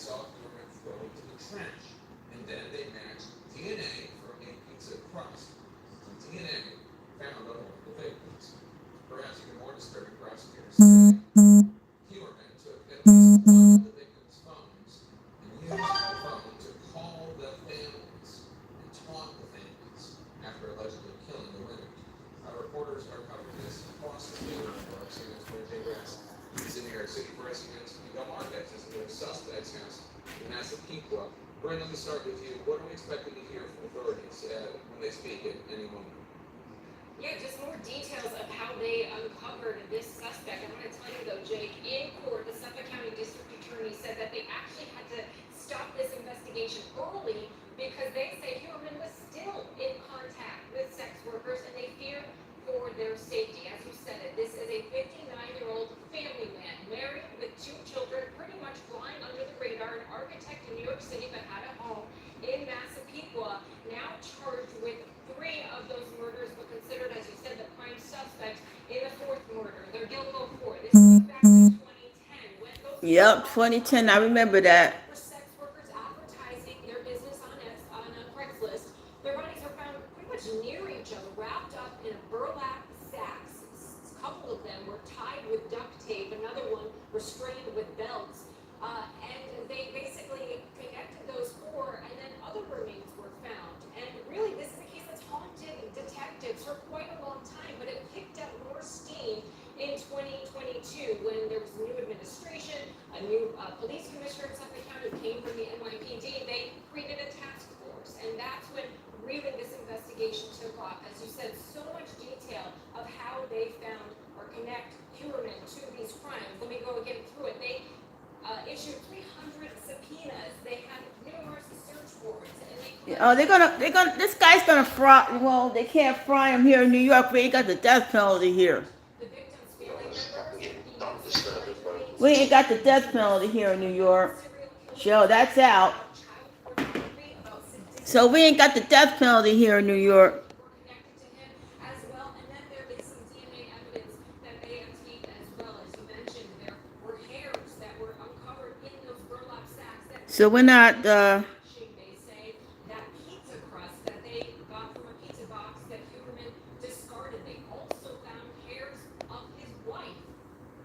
saw Huberman throw into the trash. And then they matched DNA from a pizza crust to DNA found on one of the victims. Perhaps even more disturbing, prosecutors say Huberman took at least one of the victims' phones and used the phone to call the families and taunt the families after allegedly killing the women. Our reporters are covering this across the field for our CNN's Jay Grass. He's in New York City for SNN's Del Mar, Texas, in the suspect's house in Massapequa. Brian, let me start with you. What are we expecting to hear from authorities when they speak at any moment? Yeah, just more details of how they uncovered this suspect. I want to tell you though, Jake, in court, the Suffolk County District Attorney said that they actually had to stop this investigation early because they say Huberman was still in contact with sex workers and they fear for their safety. As you said it, this is a 59-year-old family man, married with 2 children, pretty much flying under the radar, an architect in New York City but had a home in Massapequa, now charged with 3 of those murders, but considered, as you said, the prime suspect in the 4th murder. They're guilty of 4. This goes back to 2010 when those. Yep, 2010. I remember that. For sex workers advertising their business on Craigslist, their bodies are found pretty much near each other, wrapped up in burlap sacks. A couple of them were tied with duct tape. Another one restrained with belts. And they basically connected those 4, and then other remains were found. And really, this is a case that's haunted detectives for quite a long time, but it picked up more steam in 2022 when there was a new administration, a new police commissioner in Suffolk County who came from the NYPD. They created a task force, and that's when really this investigation took off. As you said, so much detail of how they found or connect Huberman to these crimes. Let me go again through it. They issued 300 subpoenas. They had numerous search warrants, and This guy's gonna fry. Well, they can't fry him here in New York. We ain't got the death penalty here. the victims' family members. We ain't got the death penalty here in New York. So that's out. So we ain't got the death penalty here in New York. Connected to him as well, and then there is some DNA evidence that they obtained as well. As you mentioned, there were hairs that were uncovered in those burlap sacks. So we're not. They say that pizza crust that they got from a pizza box that Huberman discarded. They also found hairs of his wife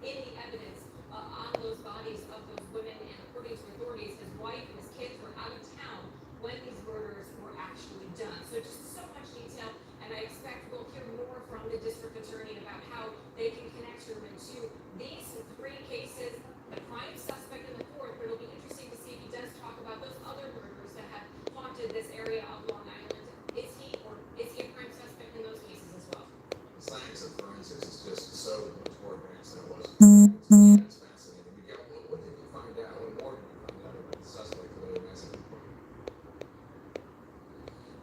in the evidence on those bodies of those women. And according to authorities, his wife and his kids were out of town when these murders were actually done. So just so much detail, and I expect we'll hear more from the district attorney about how they can connect Huberman to these 3 cases, the prime suspect in the 4th, but it'll be interesting to see if he does talk about those other murders that have haunted this area of Long Island. Is he a prime suspect in those cases as well? The science of forensics is just so much more advanced than it was. It's fascinating. Miguel, what did you find out? What more did you find out about the suspect of the massacre?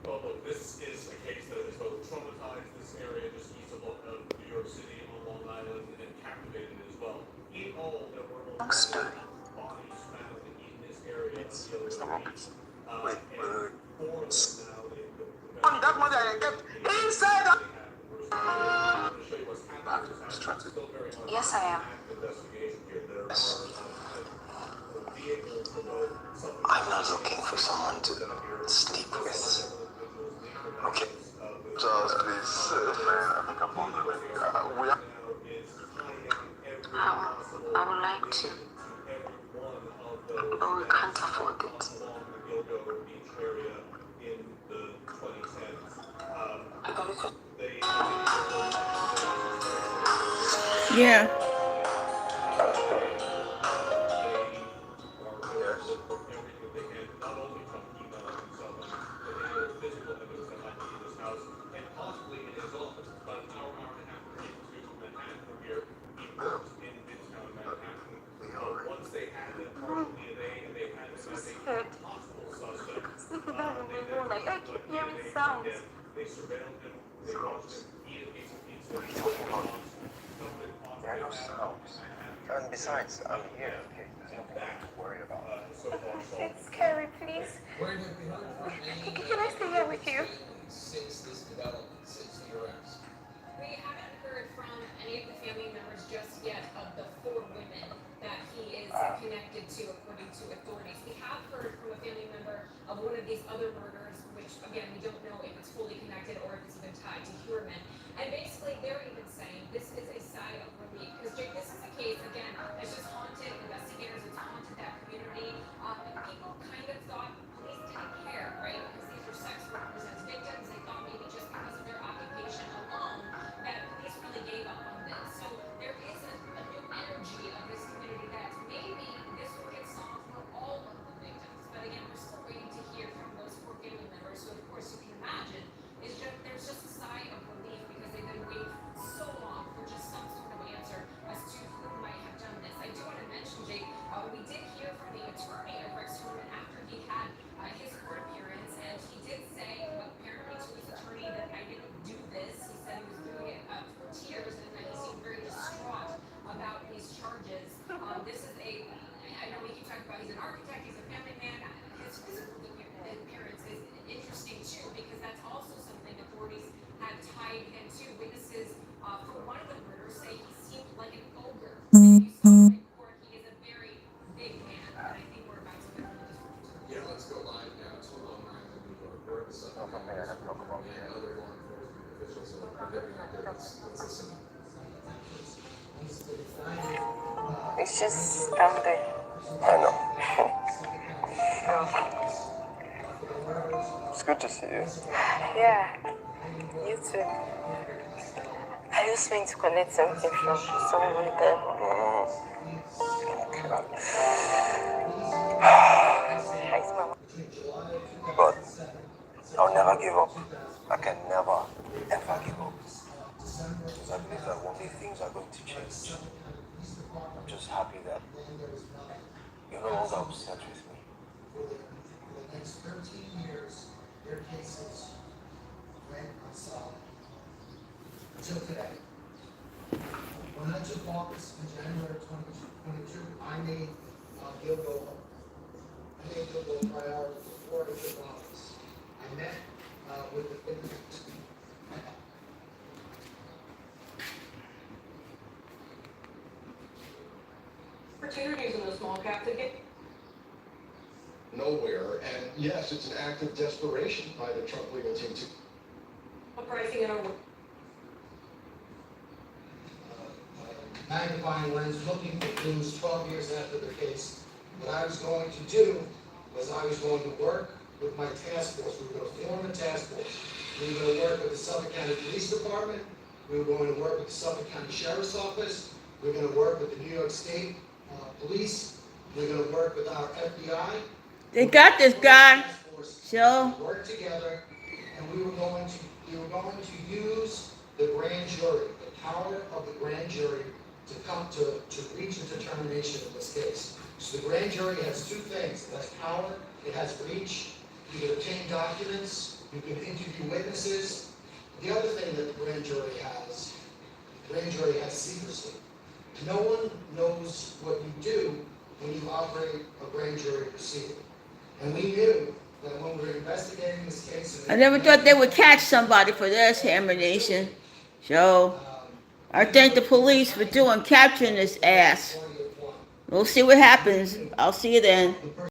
Well, look, this is a case that has both traumatized this area just east of New York City on Long Island and captivated it as well. In all, there were bodies found in this area. It's the Rockets. Wait, and 4 of them now in the that mother I kept inside. Yes, I am. I'm not looking for someone to sleep with. Okay. Charles, please, man, I think I'm on the way. We are. I would like to, but we can't afford it. Yeah. Sleeping down in my room, like I keep hearing sounds. There are no sounds. And besides, I'm here, okay? There's nothing to worry about. It's scary, please. Where have we heard from any Can I stay here with you? since this development, since the arrest? We haven't heard from any of the family members just yet of the 4 women that he is connected to, according to authorities. We again, we don't know if it's fully connected or if it's even tied to Huerman. And basically, they're even saying this is a sigh of relief because Jake, this is a case again that's just haunted investigators. It's haunted that community. People kind of thought police didn't care, right? Because these were sex workers as victims. They thought maybe just because of their occupation alone that police really gave up on this. So there is a new energy of this community that maybe this will get solved for all of the victims. But again, we're still waiting to hear from those four family members. So of course you can imagine there's just a sigh of relief because they've been waiting so long for just some sort of answer as to who might have done this. I do want to mention, Jake, we did hear from the attorney of Rex Huerman after he had his court appearance, and he did say apparently to his attorney that I didn't do this. He said he was doing it for tears, and that he seemed very distraught about these charges. This is I know we keep talking about he's an architect, he's a family man. His physical appearance is interesting too, because that's also something authorities had tied him to. Witnesses for one of the murders say he seemed like an ogre. And you saw him in court, he is a very big man, and I think we're about to get into this one. Yeah, let's go live now to Long Island, New York, where the Suffolk County and other law enforcement officials are living out there. Let's listen. It's just astounding. I know. Oh, It's good to see you. yeah, you too. I just mean to connect something from someone there. Hi, Mama. But I'll never give up. I can never, ever give up. Because I believe that one day things are going to change. I'm just happy that you're no longer upset with me. For the next 13 years, their cases went unsolved. Until today. When I took office in January of 2022, I made Gilbo a priority before I took office. I met with the opportunities in the small cap to get nowhere, and yes, it's an act of desperation by the Trump legal team to a pricing in our magnifying lens looking for clues 12 years after the case. What I was going to do was I was going to work with my task force. We were going to form a task force. We were going to work with the Suffolk County Police Department. We were going to work with the Suffolk County Sheriff's Office. We were going to work with the New York State Police. We were going to work with our FBI. They got this guy. Task force So work together, and we were going to use the grand jury, the power of the grand jury to come to reach a determination in this case. So the grand jury has two things. It has power, it has reach. You can obtain documents, you can interview witnesses. The other thing that the grand jury has secrecy. No one knows what you do when you operate a grand jury proceeding. And we knew that when we were investigating this case... I never thought they would catch somebody for this, Hammer Nation. So I thank the police for capturing this ass. We'll see what happens. I'll see you then.